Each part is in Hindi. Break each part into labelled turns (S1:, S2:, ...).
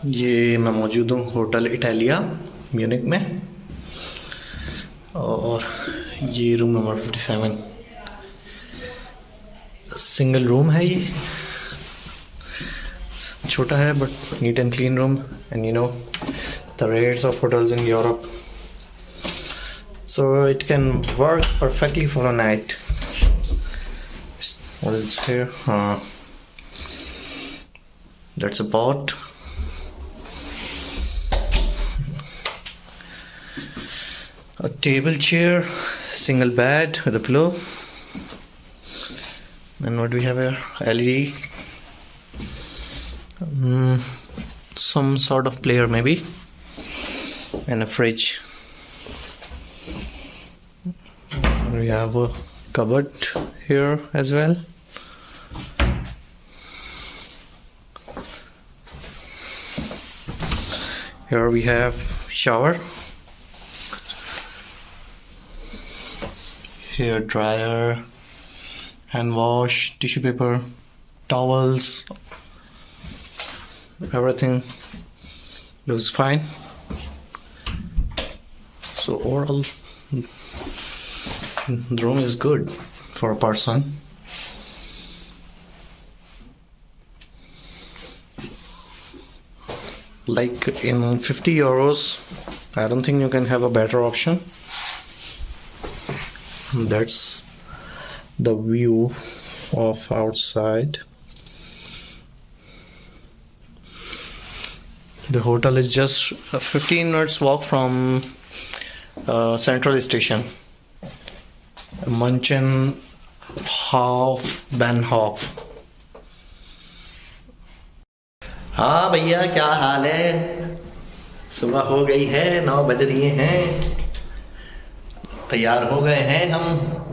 S1: ये मैं मौजूद हूँ होटल इटालिया म्यूनिक में और ये रूम नंबर 57 सिंगल रूम है। ये छोटा है but neat and clean room and you know the rates of hotels in Europe, so it can work perfectly for a night. What is here? That's a pot. A table chair, single bed with a pillow. And what do we have here? LED. Some sort of player maybe. And a fridge. We have a cupboard here as well. Here we have shower, hair dryer, hand wash, tissue paper, towels, everything looks fine. So overall the room is good for a person. Like in 50 euros, I don't think you can have a better option. That's the view of outside. The hotel is just a 15 minutes walk from Central Station. Munchen, Hofbräuhaus. हाँ भैया, क्या हाल है? सुबह हो गई है, 9 बज रही हैं। तैयार हो गए हैं हम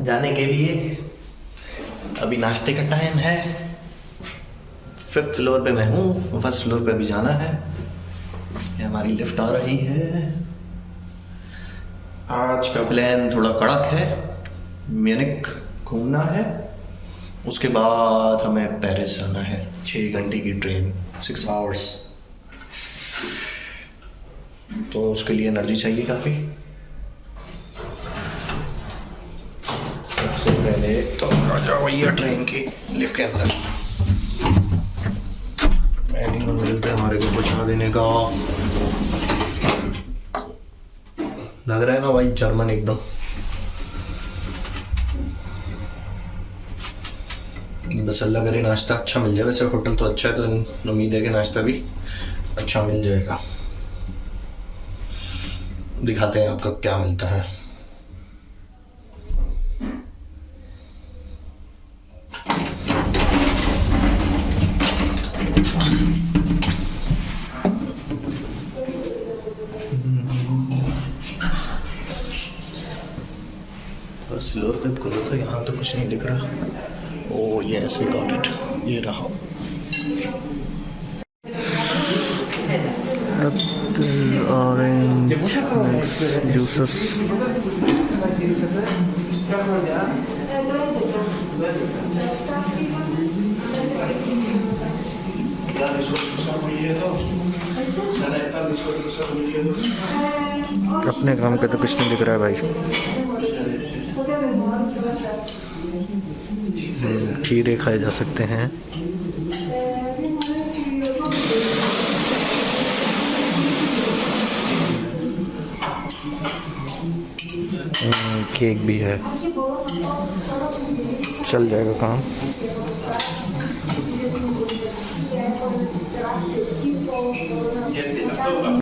S1: जाने के लिए। अभी नाश्ते का टाइम है। 5th फ्लोर पे मैं हूँ, 1st फ्लोर पे अभी जाना है। ये हमारी लिफ्ट आ रही है। आज का प्लान थोड़ा कड़क है। म्यूनिक घूमना है, उसके बाद हमें पेरिस जाना है। 6 घंटे की ट्रेन, 6 आवर्स। तो उसके लिए एनर्जी चाहिए काफ़ी। सबसे पहले तो आ जाओ भैया ट्रेन की लिफ्ट के अंदर। एडिंग मिलते हमारे को पहुँचा देने का। लग रहा है ना भाई जर्मन एकदम। बस अल्लाह करे नाश्ता अच्छा मिल जाए। वैसे होटल तो अच्छा है तो उम्मीद है कि नाश्ता भी अच्छा मिल जाएगा। दिखाते हैं आपको क्या मिलता है। फर्स्ट फ्लोर पे खोलो तो यहाँ तो कुछ नहीं दिख रहा। Oh yes, we got it. ये रहा। Apple, orange, juices. अपने काम का तो कुछ नहीं दिख रहा है भाई। खीरे खाए जा सकते हैं। केक भी है, चल जाएगा काम।